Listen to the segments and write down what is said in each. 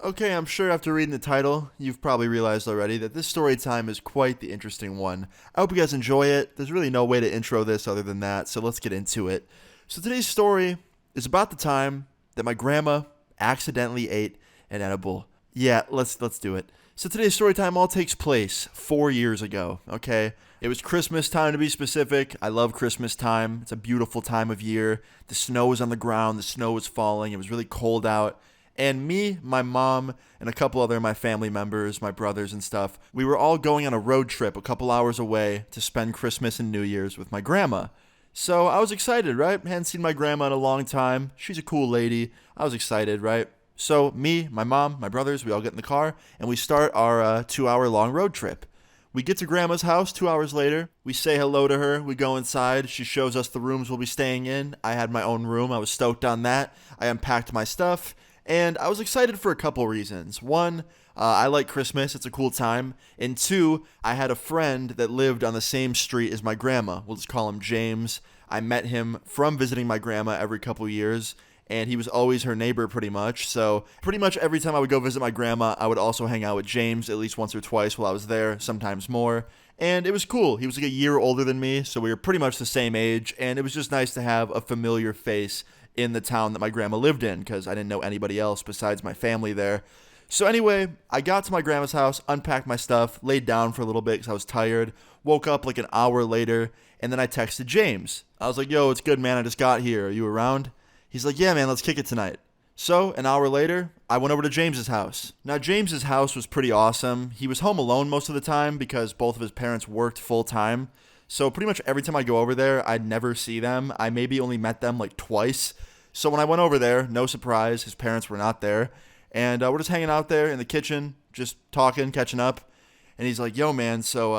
Okay, I'm sure after reading the title, you've probably realized already that this story time is quite the interesting one. I hope you guys enjoy it. There's really no way to intro this other than that, so let's get into it. So today's story is about the time that my grandma accidentally ate an edible. Yeah, let's do it. So today's story time all takes place 4 years ago, okay? It was Christmas time to be specific. I love Christmas time. It's a beautiful time of year. The snow was on the ground, the snow was falling. It was really cold out. And me, my mom, and a couple other of my family members, my brothers and stuff, we were all going on a road trip a couple hours away to spend Christmas and New Year's with my grandma. So I was excited, right? Hadn't seen my grandma in a long time. She's a cool lady. I was excited, right? So me, my mom, my brothers, we all get in the car and we start our 2 hour long road trip. We get to grandma's house 2 hours later. We say hello to her. We go inside. She shows us the rooms we'll be staying in. I had my own room. I was stoked on that. I unpacked my stuff. And I was excited for a couple reasons. One, I like Christmas. It's a cool time. And two, I had a friend that lived on the same street as my grandma. We'll just call him James. I met him from visiting my grandma every couple years, and he was always her neighbor pretty much. So pretty much every time I would go visit my grandma, I would also hang out with James at least once or twice while I was there, sometimes more. And it was cool. He was like a year older than me, so we were pretty much the same age, and it was just nice to have a familiar face in the town that my grandma lived in because I didn't know anybody else besides my family there. So anyway, I got to my grandma's house, unpacked my stuff, laid down for a little bit because I was tired, woke up like an hour later, and then I texted James. I was like, yo, it's good, man. I just got here. Are you around? He's like, yeah, man, let's kick it tonight. So an hour later, I went over to James's house. Now, James's house was pretty awesome. He was home alone most of the time because both of his parents worked full time. So pretty much every time I go over there, I'd never see them. I maybe only met them like twice. So when I went over there, no surprise, his parents were not there. And we're just hanging out there in the kitchen, just talking, catching up. And he's like, yo, man, so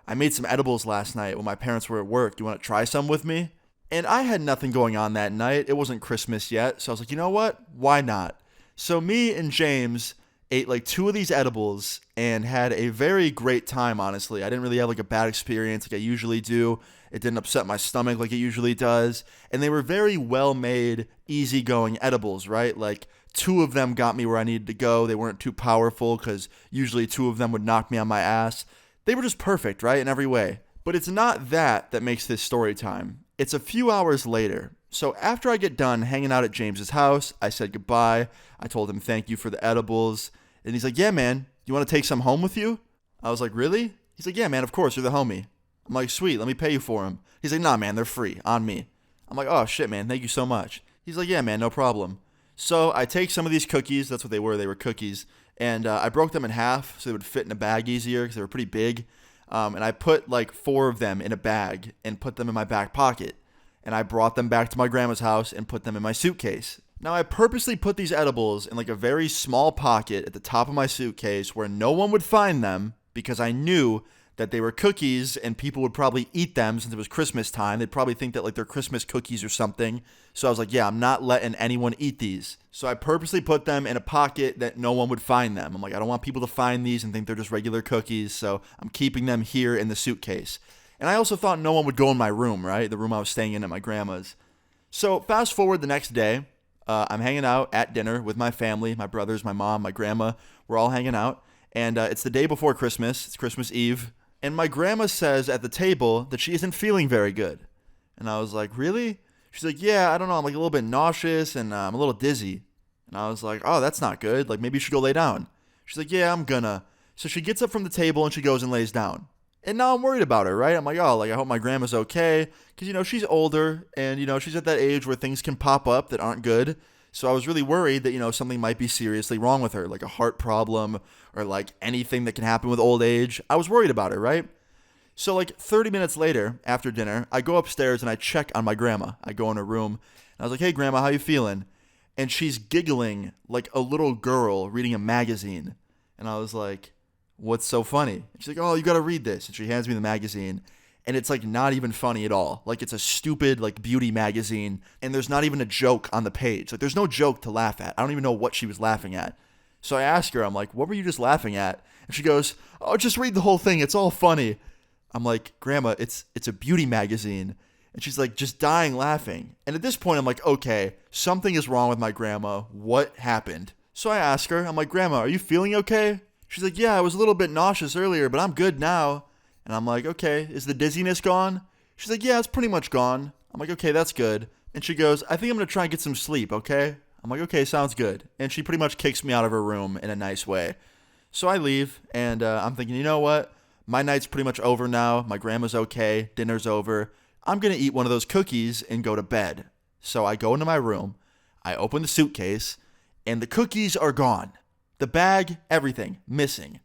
I made some edibles last night when my parents were at work. Do you want to try some with me? And I had nothing going on that night. It wasn't Christmas yet. So I was like, you know what? Why not? So me and James ate like 2 of these edibles and had a very great time, honestly. I didn't really have like a bad experience like I usually do. It didn't upset my stomach like it usually does. And they were very well made, easygoing edibles, right? Like 2 of them got me where I needed to go. They weren't too powerful because usually 2 of them would knock me on my ass. They were just perfect, right? In every way. But it's not that makes this story time. It's a few hours later. So after I get done hanging out at James's house, I said goodbye. I told him thank you for the edibles. And he's like, yeah, man, you want to take some home with you? I was like, really? He's like, yeah, man, of course, you're the homie. I'm like, sweet, let me pay you for them. He's like, nah, man, they're free, on me. I'm like, oh, shit, man, thank you so much. He's like, yeah, man, no problem. So I take some of these cookies, that's what they were cookies, and I broke them in half so they would fit in a bag easier because they were pretty big. And I put like 4 of them in a bag and put them in my back pocket. And I brought them back to my grandma's house and put them in my suitcase. Now, I purposely put these edibles in like a very small pocket at the top of my suitcase where no one would find them because I knew that they were cookies and people would probably eat them since it was Christmas time. They'd probably think that like they're Christmas cookies or something. So I was like, yeah, I'm not letting anyone eat these. So I purposely put them in a pocket that no one would find them. I'm like, I don't want people to find these and think they're just regular cookies. So I'm keeping them here in the suitcase. And I also thought no one would go in my room, right? The room I was staying in at my grandma's. So fast forward the next day. I'm hanging out at dinner with my family, my brothers, my mom, my grandma. We're all hanging out. And it's the day before Christmas. It's Christmas Eve. And my grandma says at the table that she isn't feeling very good. And I was like, really? She's like, yeah, I don't know. I'm like a little bit nauseous and I'm a little dizzy. And I was like, oh, that's not good. Like maybe you should go lay down. She's like, yeah, I'm gonna. So she gets up from the table and she goes and lays down. And now I'm worried about her, right? I'm like, oh, like I hope my grandma's okay. Because, she's older and, she's at that age where things can pop up that aren't good. So I was really worried that, something might be seriously wrong with her, like a heart problem or like anything that can happen with old age. I was worried about her, right? So like 30 minutes later, after dinner, I go upstairs and I check on my grandma. I go in her room and I was like, hey, grandma, how you feeling? And she's giggling like a little girl reading a magazine. And I was like, what's so funny? And she's like, oh, you got to read this. And she hands me the magazine. And it's like not even funny at all. Like it's a stupid like beauty magazine. And there's not even a joke on the page. Like there's no joke to laugh at. I don't even know what she was laughing at. So I asked her, I'm like, what were you just laughing at? And she goes, oh, just read the whole thing. It's all funny. I'm like, Grandma, it's a beauty magazine. And she's like, just dying laughing. And at this point, I'm like, okay, something is wrong with my grandma. What happened? So I ask her, I'm like, Grandma, are you feeling okay? She's like, yeah, I was a little bit nauseous earlier, but I'm good now. And I'm like, okay, is the dizziness gone? She's like, yeah, it's pretty much gone. I'm like, okay, that's good. And she goes, I think I'm going to try and get some sleep, okay? I'm like, okay, sounds good. And she pretty much kicks me out of her room in a nice way. So I leave, and I'm thinking, you know what? My night's pretty much over now. My grandma's okay. Dinner's over. I'm going to eat one of those cookies and go to bed. So I go into my room. I open the suitcase, and the cookies are gone. The bag, everything, missing.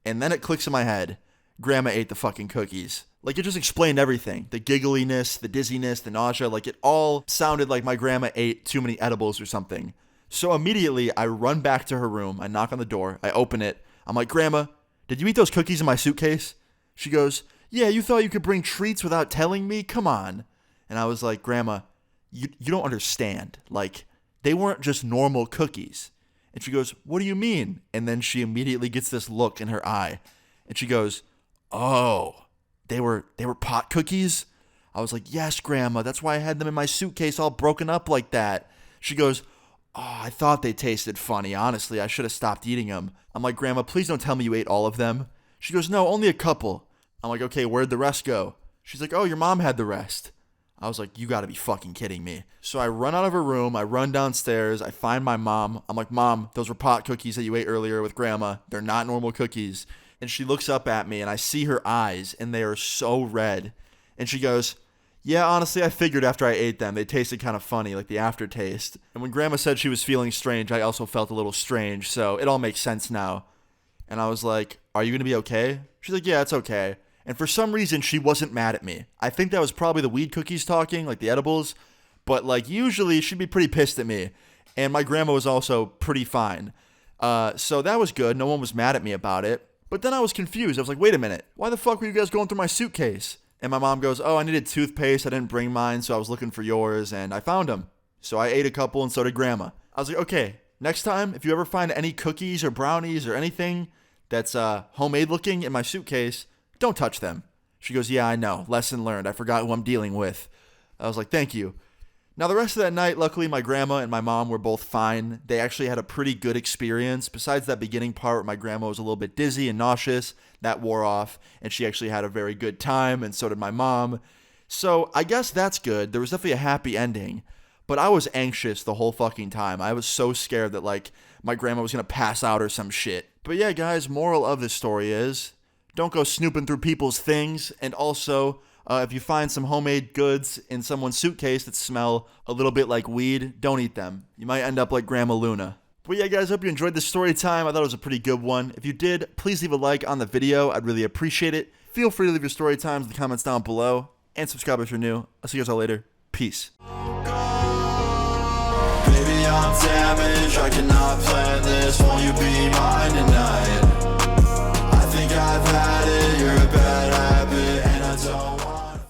And then it clicks in my head. Grandma ate the fucking cookies. Like, it just explained everything. The giggliness, the dizziness, the nausea. Like, it all sounded like my grandma ate too many edibles or something. So immediately, I run back to her room. I knock on the door. I open it. I'm like, Grandma, did you eat those cookies in my suitcase? She goes, yeah, you thought you could bring treats without telling me? Come on. And I was like, Grandma, you don't understand. Like, they weren't just normal cookies. And she goes, what do you mean? And then she immediately gets this look in her eye. And she goes, oh, they were pot cookies? I was like, yes, Grandma. That's why I had them in my suitcase all broken up like that. She goes, oh, I thought they tasted funny. Honestly, I should have stopped eating them. I'm like, Grandma, please don't tell me you ate all of them. She goes, no, only a couple. I'm like, okay, where'd the rest go? She's like, oh, your mom had the rest. I was like, you gotta be fucking kidding me. So I run out of her room. I run downstairs. I find my mom. I'm like, Mom, those were pot cookies that you ate earlier with Grandma. They're not normal cookies. And she looks up at me, and I see her eyes, and they are so red. And she goes, yeah, honestly, I figured after I ate them, they tasted kind of funny, like the aftertaste. And when Grandma said she was feeling strange, I also felt a little strange, so it all makes sense now. And I was like, are you going to be okay? She's like, yeah, it's okay. And for some reason, she wasn't mad at me. I think that was probably the weed cookies talking, like the edibles. But like usually, she'd be pretty pissed at me. And my grandma was also pretty fine. So that was good. No one was mad at me about it. But then I was confused. I was like, wait a minute. Why the fuck were you guys going through my suitcase? And my mom goes, oh, I needed toothpaste. I didn't bring mine, so I was looking for yours. And I found them. So I ate a couple, and so did Grandma. I was like, okay, next time, if you ever find any cookies or brownies or anything that's homemade looking in my suitcase, don't touch them. She goes, yeah, I know. Lesson learned. I forgot who I'm dealing with. I was like, thank you. Now, the rest of that night, luckily, my grandma and my mom were both fine. They actually had a pretty good experience. Besides that beginning part where my grandma was a little bit dizzy and nauseous, that wore off, and she actually had a very good time, and so did my mom. So I guess that's good. There was definitely a happy ending, but I was anxious the whole fucking time. I was so scared that, like, my grandma was going to pass out or some shit. But yeah, guys, moral of this story is, don't go snooping through people's things, and also, if you find some homemade goods in someone's suitcase that smell a little bit like weed, don't eat them. You might end up like Grandma Luna. But yeah, guys, hope you enjoyed this story time. I thought it was a pretty good one. If you did, please leave a like on the video. I'd really appreciate it. Feel free to leave your story times in the comments down below. And subscribe if you're new. I'll see you guys all later. Peace. Baby, I'm damaged, I cannot plan this. Won't you be mine tonight?